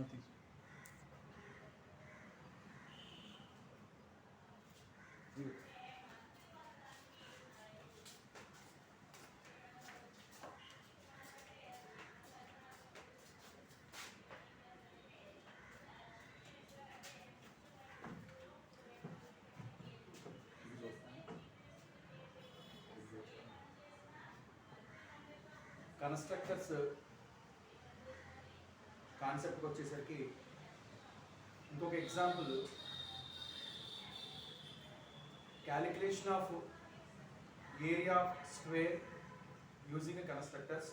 తీసు కన్స్ట్రక్టర్స్ కాన్సెప్ట్కి వచ్చేసరికి ఇంకొక example, calculation of area of square using constructors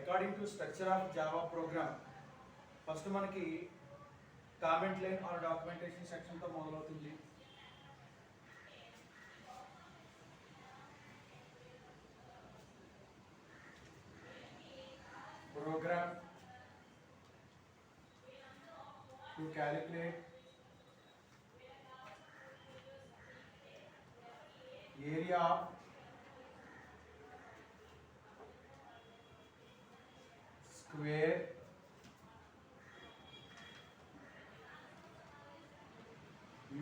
according to structure of Java programme. First మనకి comment line are documentation సెక్షన్తో మొదలవుతుంది. Program to calculate area of square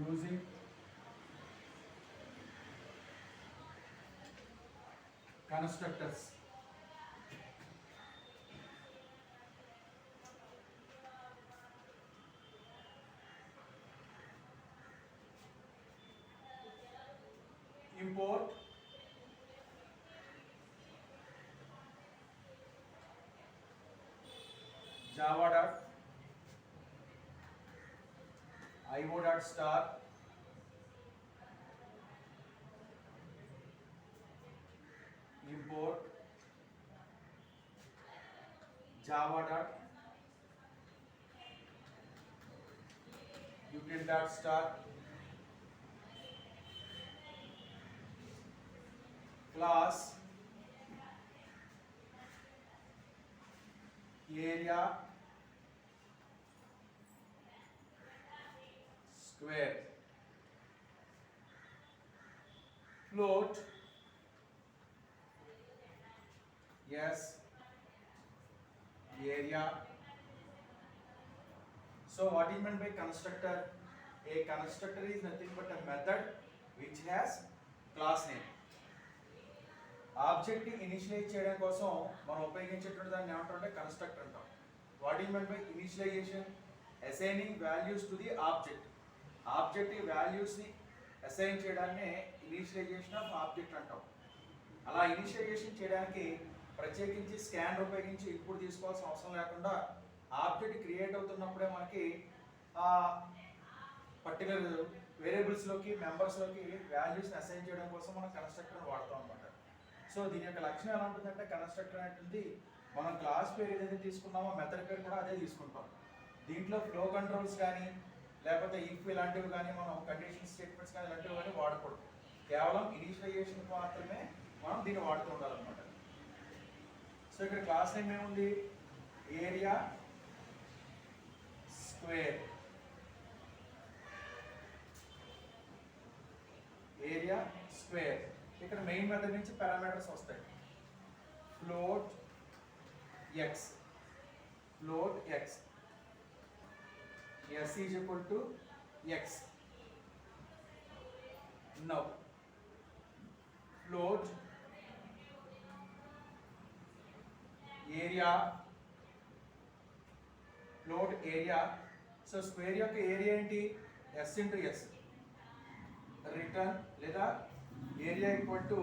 using constructors. Import java dot io dot star import java dot util dot star class area square float yes area. So what is meant by constructor? A constructor is nothing but a method which has class name. Object initialize చేయడం కోసం మనం ఉపయోగించేటువంటి దాన్ని ఏమంటారంటే constructor అంటాం. What is mean by initialization? Assigning values to the object. Object వాల్యూస్ని assign చేయడాన్ని initialization of object అంటాం. అలా ఇనిషియలైజేషన్ చేయడానికి ప్రత్యేకించి స్కానర్ ఉపయోగించి ఇన్పుట్ తీసుకోవాల్సిన అవసరం లేకుండా ఆబ్జెక్ట్ క్రియేట్ అవుతున్నప్పుడే మనకి పర్టికులర్ వేరియబుల్స్లోకి మెంబర్స్లోకి వాల్యూస్ని అసైన్ చేయడం కోసం మనం కన్స్ట్రక్టర్ని వాడతాం అనమాట. సో దీని యొక్క లక్షణం ఎలా ఉంటుందంటే కన్స్ట్రక్టర్ అనేది మనం క్లాస్ పేరు ఏదైతే తీసుకున్నామో మెథడ్ పేరు కూడా అదే తీసుకుంటాం. దీంట్లో ఫ్లో కంట్రోల్స్ కానీ లేకపోతే ఇఫ్ ఇలాంటివి కానీ మనం కండిషన్ స్టేట్మెంట్స్ కానీ ఇలాంటివి కానీ వాడకూడదు. కేవలం ఇనిషియలైజేషన్ మాత్రమే మనం దీన్ని వాడుతూ ఉండాలన్నమాట. సో ఇక్కడ క్లాస్ నేమ్ ఏముంది? Area square. Area square. ఇక్కడ మెయిన్ మెథడ్ నుంచి పారామీటర్స్ వస్తాయి. Float x, float x, s is equal to x. Now float area, float area. So square యొక్క ఏరియా ఏంటి? S into s. రిటర్న్ లేదా area equal to,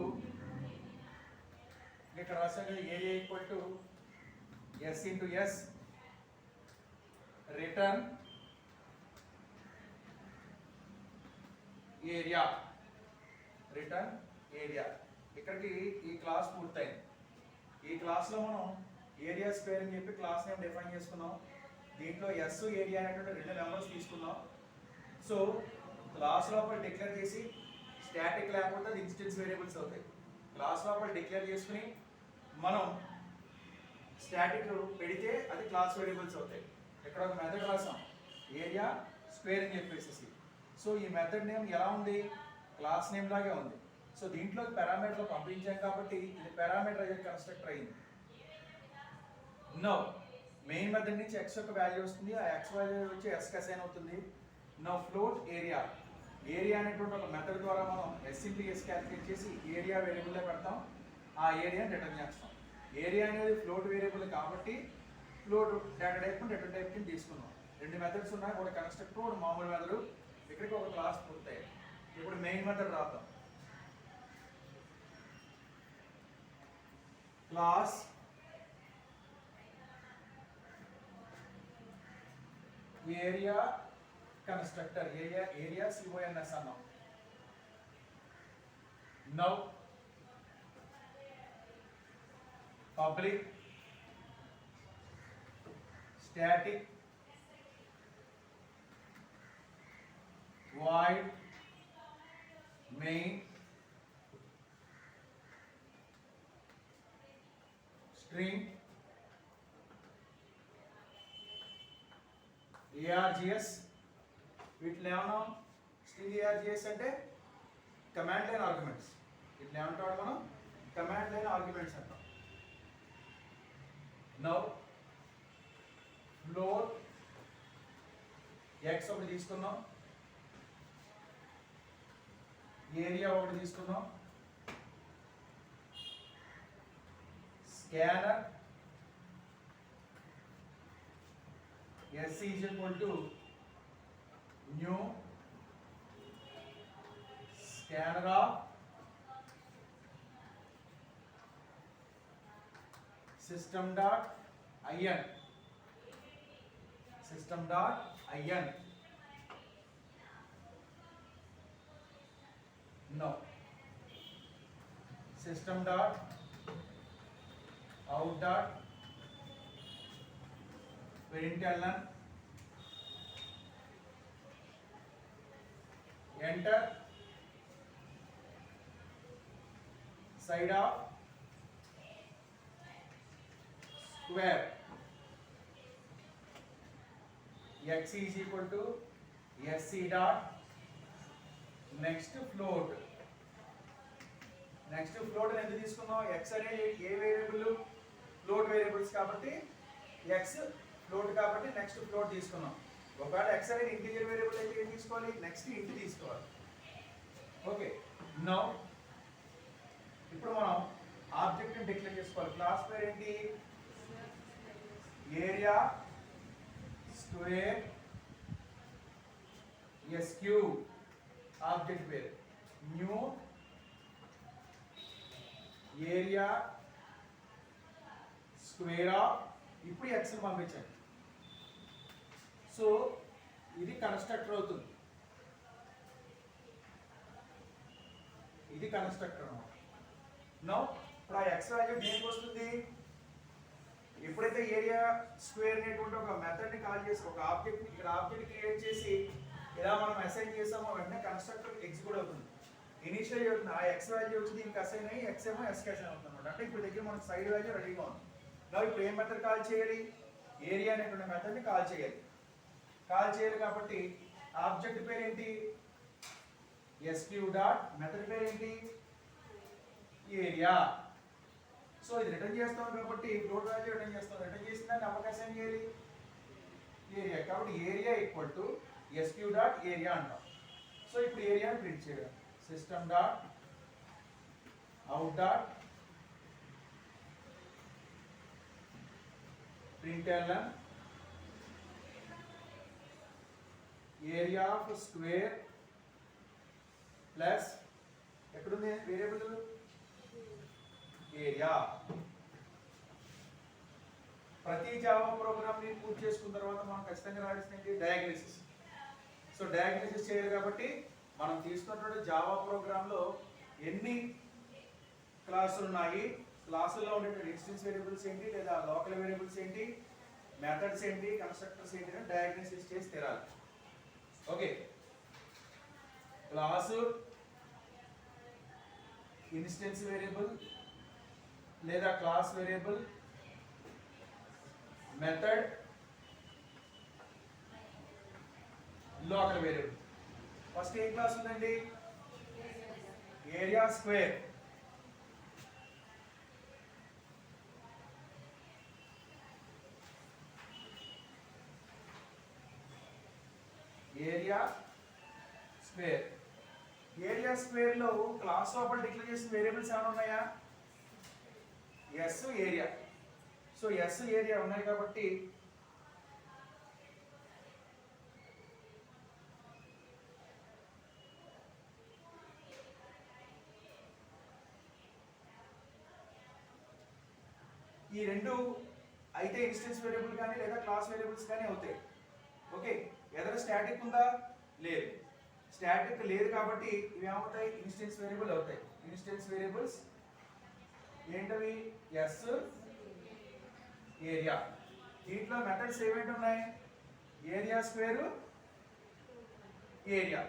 ఇక్కడ రాసాను area equal to s into s. Return area, return area. ఇక్కడికి ఈ class పూర్తయింది. ఈ క్లాస్లో మనం ఏరియా స్క్వేర్ అని చెప్పి క్లాస్ నేమ్ డిఫైన్ చేసుకున్నాం. దీంట్లో ఎస్ ఏరియా అనేటువంటి రెండు నెంబర్స్ తీసుకున్నాం. సో క్లాస్ లోపల డిక్లేర్ చేసి స్టాటిక్ లేకపోతే అది ఇన్స్టెన్స్ వేరియబుల్స్ అవుతాయి. క్లాస్ లోపల డిక్లేర్ చేసుకుని మనం స్టాటిక్ పెడితే అది క్లాస్ వేరియబుల్స్ అవుతాయి. ఇక్కడ ఒక మెథడ్ రాసాం ఏరియా స్క్వేర్ అని చెప్పేసి. సో ఈ మెథడ్ నేమ్ ఎలా ఉంది? క్లాస్ నేమ్ లాగే ఉంది. సో దీంట్లో పారామీటర్లు పంపించాం కాబట్టి ఇది పారామీటరైజ్డ్ కన్స్ట్రక్టర్ అయింది. నో మెయిన్ మెథడ్ నుంచి x యొక్క వాల్యూ వస్తుంది, ఆ x వాల్యూ వచ్చి s కి అసైన్ అవుతుంది. నౌ ఫ్లోట్ ఏరియా, ఏరియా అనేటువంటి ఒక మెథడ్ ద్వారా మనం s ఇంటూ s క్యాలిక్యులేట్ చేసి ఏరియా వేరియబుల్లో పెడతాం, ఆ ఏరియాని రిటర్న్ చేస్తాం. ఏరియా అనేది ఫ్లోట్ వేరియబుల్ కాబట్టి float data type return type కింద తీసుకున్నాం. రెండు మెథడ్స్ ఉన్నాయి, ఒకటి కన్స్ట్రక్టర్, ఒకటి మామూలు మెథడ్. ఇక్కడికి ఒక క్లాస్ పూర్తయి. ఇప్పుడు మెయిన్ మెథడ్ రాద్దాం. Class area constructor, area CONS అన్నాం. Now public static void main string args. వీటిని ఏమన్నా స్ట్రింగ్ args అంటే కమాండ్ లైన్ ఆర్గ్యుమెంట్స్. వీటిని ఏమంటాడు మనం? కమాండ్ లైన్ ఆర్గ్యుమెంట్స్ అంటాం. నౌ ఫ్లోట్ x ఒకటి తీసుకున్నాం, ఏరియా ఒకటి తీసుకున్నాం, scanner s is equal to new scanner of system dot in, system dot in. No, system dot out dot println enter side of square x is equal to sc dot next float. Next float ఎంత తీసుకున్నాం? x అనేది ఏ variable? Float variables కాబట్టి x float కాబట్టి next float తీసుకున్నాం. ఒకవేళ x అనేది integer variable అయితే ఏం తీసుకోవాలి? నెక్స్ట్ ఇంట్ తీసుకోవాలి. ఓకే, నౌ ఇప్పుడు మనం ఆబ్జెక్ట్ ని డిక్లేర్ చేసుకోవాలి. క్లాస్ పేరు ఏంటి? Area square SQ. ఆబ్జెక్ట్ పేరు న్యూ ఏరియా స్క్వేర్ ఆఫ్. ఇప్పుడు x ని పంపించండి. సో ఇది కన్స్ట్రక్టర్ అవుతుంది, ఇది కన్స్ట్రక్టర్ అన్నమాట. నౌ ఇప్పుడు ఆ x వాల్యూ దేనికి వస్తుంది? ఎప్పుడైతే ఏరియా స్క్వేర్ అనేటువంటి ఒక మెథడ్ ని కాల్ చేసి ఒక ఆబ్జెక్ట్ ఇక్కడ ఆబ్జెక్ట్ క్రియేట్ చేసి ఇలా మనం అసైన్ చేసామో వెంటనే కన్స్ట్రక్టర్ ఎగ్జిక్యూట్ అవుతుంది. ఇనిషియల్ అవుతుంది, ఆ x వాల్యూ వచ్చి దీనికి అసైన్ అయ్యి x ఏమో s కి అసైన్ అవుతుంది అనమాట. అంటే ఇప్పుడు దగ్గర మనకు సైడ్ వాల్యూ రెడీగా ఉంది. ఇప్పుడు ఏం మెథడ్ కాల్ చేయాలి? ఏరియా అనేటువంటి మెథడ్ ని కాల్ చేయాలి. కాల్ చేయాలి కాబట్టి ఆబ్జెక్ట్ పేరు ఏంటి? sq డాట్ మెథడ్ పేరు ఏంటి? ఏరియా. సో ఇది రిటర్న్ చేస్తాం కాబట్టి ఫ్లోట్ వాల్యూ రిటర్న్ చేస్తాం. రిటర్న్ చేసిన దాన్ని ఎవరికి అసైన్ చేయాలి? ఏరియా. కాబట్టి area equal to sq dot area అంటాం. సో ఇప్పుడు ఏరియాని ప్రింట్ చేయాలి. System dot out dot println area of square plus ఎక్కడుంది వేరియబుల్? ఏరియా. ప్రతి జావా ప్రోగ్రామ్ ని పూర్తి చేసుకున్న తర్వాత మనం ఖచ్చితంగా రాయాల్సింది డయాగ్నోసిస్. సో డయాగ్నోసిస్ చేయాలి కాబట్టి మనం తీసుకున్నటువంటి జావా ప్రోగ్రామ్ లో ఎన్ని క్లాసులు ఉన్నాయి, క్లాసుల్లో ఉండే ఇన్స్టెన్స్ వేరియబుల్స్ ఏంటి లేదా లోకల్ వేరియబుల్స్ ఏంటి, మెథడ్స్ ఏంటి, కన్స్ట్రక్టర్స్ ఏంటి అని డయాగ్నోసిస్ చేసి తీరాలి. ఓకే, క్లాసు ఇన్స్టెన్స్ వేరియబుల్ లేదా class variable, method, local variable. First ఏ క్లాస్ ఉందండి? Area square. Area square. Area square లో క్లాస్ లోపల డిక్లేర్ చేసిన వేరియబుల్స్ ఏమైనా ఉన్నాయా? S area. So S area ఉన్నాయి కాబట్టి ఈ రెండు అయితే ఇన్స్టెన్స్ వేరియబుల్ కానీ లేదా క్లాస్ వేరియబుల్స్ కానీ అవుతాయి. ఓకే, ఎదర స్టాటిక్ ఉందా? లేదు. స్టాటిక్ లేదు కాబట్టి ఇవి ఏమవుతాయి? ఇన్స్టెన్స్ వేరియబుల్ అవుతాయి. ఇన్స్టెన్స్ వేరియబుల్స్ ఏంటవి? S area. దీంట్లో మెథడ్స్ ఏమేంటి ఉన్నాయి? Area square, area.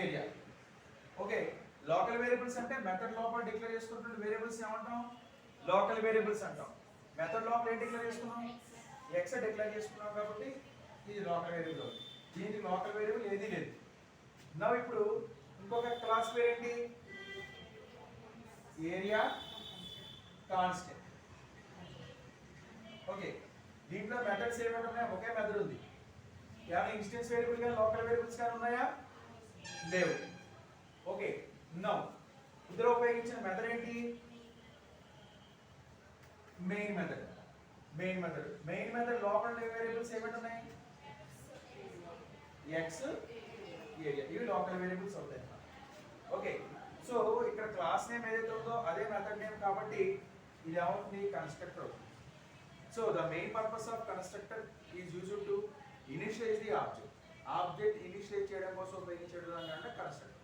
Area. Okay, local variables అంటే మెథడ్ లోపల డిక్లేర్ చేసుకుంటున్న వేరియబుల్స్ ఏమంటాం? లోకల్ వేరియబుల్స్ అంటాం. మెథడ్ లోపల ఏం డిక్లేర్ చేసుకున్నాం? ఎక్స్ డిక్లేర్ చేసుకున్నాం కాబట్టి ఇది లోకల్ వేరియబుల్. దీనికి లోకల్ వేరియబుల్ ఏదీ లేదు. నా ఇప్పుడు ఇంకొక క్లాస్ పేరు ఏంటి? Area constant. ఓకే, దీంట్లో మెథడ్స్ ఏమైనా ఉన్నాయి? ఒకే మెథడ్ ఉంది. ఏమైనా ఇన్స్టెన్స్ వేరియబుల్ కానీ లోకల్ వేరియబుల్స్ కానీ ఉన్నాయా? లేవు. ఓకే, నౌ ఇందులో ఉపయోగించిన మెథడ్ ఏంటి? Main method. మెయిన్ మెథడ్ లోపల వేరియబుల్స్ ఏమైనా ఉన్నాయి? X area. ఇవి లోకల్ వేరియబుల్స్ అవుతాయి. ఓకే, సో ఇక్కడ క్లాస్ నేమ్ ఏదైతే ఉందో అదే మెథడ్ నేమ్ కాబట్టి ఇది ఏమవుతుంది? కన్స్ట్రక్టర్ అవుతుంది. So the main purpose of constructor is used to initialise the object. Object initialize చేయడం కోసం ఉపయోగించడం అంటే కన్స్ట్రక్టర్.